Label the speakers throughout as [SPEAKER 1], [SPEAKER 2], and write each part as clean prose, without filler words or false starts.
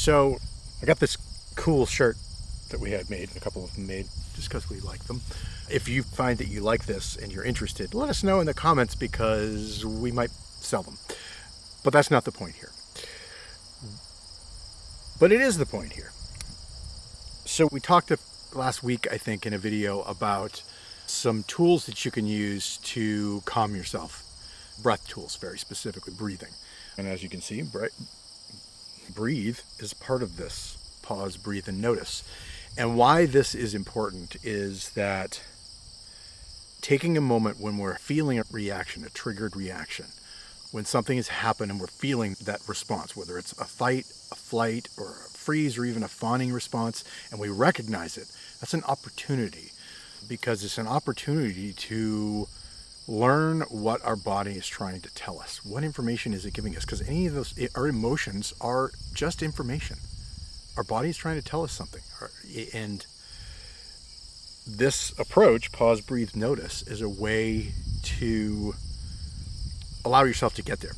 [SPEAKER 1] So I got this cool shirt that we had made, and a couple of them made just because we like them. If you find that you like this and you're interested, let us know in the comments because we might sell them. But that's not the point here. But it is the point here. So we talked last week, I think, in a video about some tools that you can use to calm yourself. Breath tools, very specifically, breathing. And as you can see, breathe is part of this. Pause, breathe, and notice. And why this is important is that taking a moment when we're feeling a reaction, a triggered reaction, when something has happened and we're feeling that response, whether it's a fight, a flight, or a freeze, or even a fawning response, and we recognize it, that's an opportunity, because it's an opportunity to learn what our body is trying to tell us. What information is it giving us? Because any of those, our emotions are just information. Our body is trying to tell us something. And this approach, pause, breathe, notice, is a way to allow yourself to get there.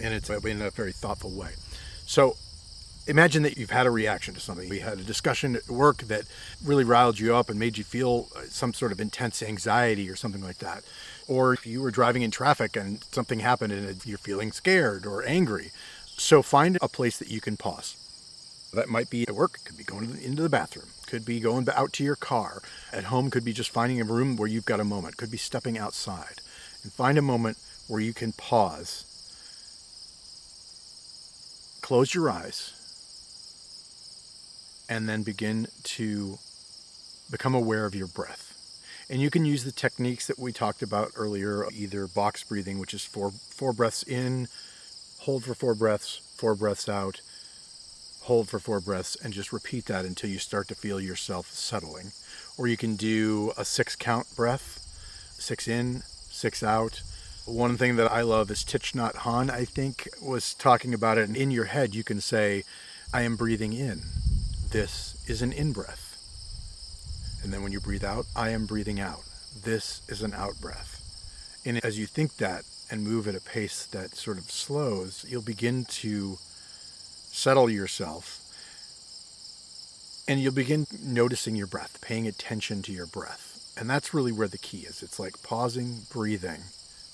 [SPEAKER 1] And it's in a very thoughtful way. So imagine that you've had a reaction to something. We had a discussion at work that really riled you up and made you feel some sort of intense anxiety or something like that. Or if you were driving in traffic and something happened and you're feeling scared or angry. So find a place that you can pause. That might be at work, could be going into the bathroom, could be going out to your car. At home could be just finding a room where you've got a moment, could be stepping outside. And find a moment where you can pause, close your eyes, and then begin to become aware of your breath. And you can use the techniques that we talked about earlier, either box breathing, which is four breaths in, hold for 4 breaths out, hold for 4 breaths, and just repeat that until you start to feel yourself settling. Or you can do a 6-count breath, 6 in, 6 out. One thing that I love is Thich Nhat Hanh, I think, was talking about it. And in your head, you can say, I am breathing in. This is an in-breath. And then when you breathe out, I am breathing out. This is an out-breath. And as you think that and move at a pace that sort of slows, you'll begin to settle yourself. And you'll begin noticing your breath, paying attention to your breath. And that's really where the key is. It's like pausing, breathing,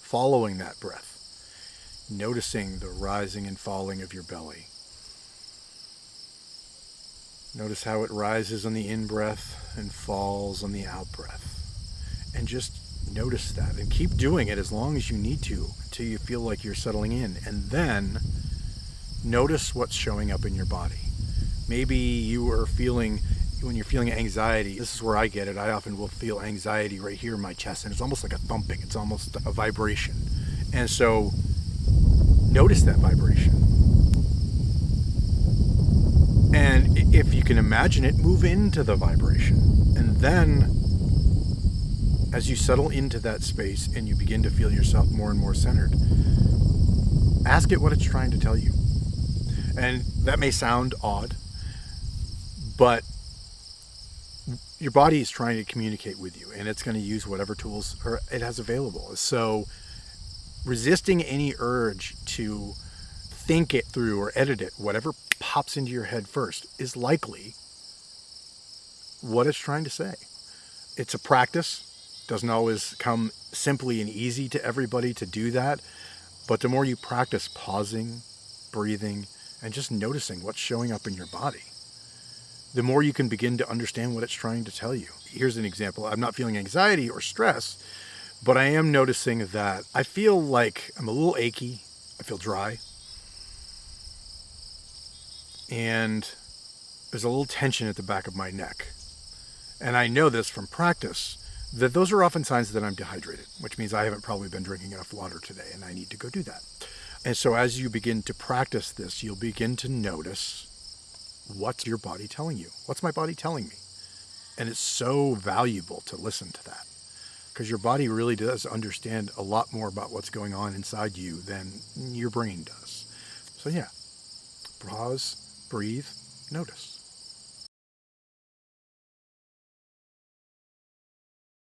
[SPEAKER 1] following that breath, noticing the rising and falling of your belly. Notice how it rises on the in-breath and falls on the out-breath. And just notice that and keep doing it as long as you need to until you feel like you're settling in. And then notice what's showing up in your body. Maybe you are feeling, when you're feeling anxiety, this is where I get it. I often will feel anxiety right here in my chest, and it's almost like a thumping. It's almost a vibration. And so notice that vibration. And if you can imagine it, move into the vibration. And then as you settle into that space and you begin to feel yourself more and more centered, ask it what it's trying to tell you. And that may sound odd, but your body is trying to communicate with you, and it's going to use whatever tools it has available. So resisting any urge to think it through or edit it, whatever pops into your head first, is likely what it's trying to say. It's a practice. Doesn't always come simply and easy to everybody to do that. But the more you practice pausing, breathing, and just noticing what's showing up in your body, the more you can begin to understand what it's trying to tell you. Here's an example. I'm not feeling anxiety or stress, but I am noticing that I feel like I'm a little achy. I feel dry. And there's a little tension at the back of my neck. And I know this from practice, that those are often signs that I'm dehydrated, which means I haven't probably been drinking enough water today, and I need to go do that. And so as you begin to practice this, you'll begin to notice, what's your body telling you? What's my body telling me? And it's so valuable to listen to that, because your body really does understand a lot more about what's going on inside you than your brain does. So yeah, pause, breathe, notice.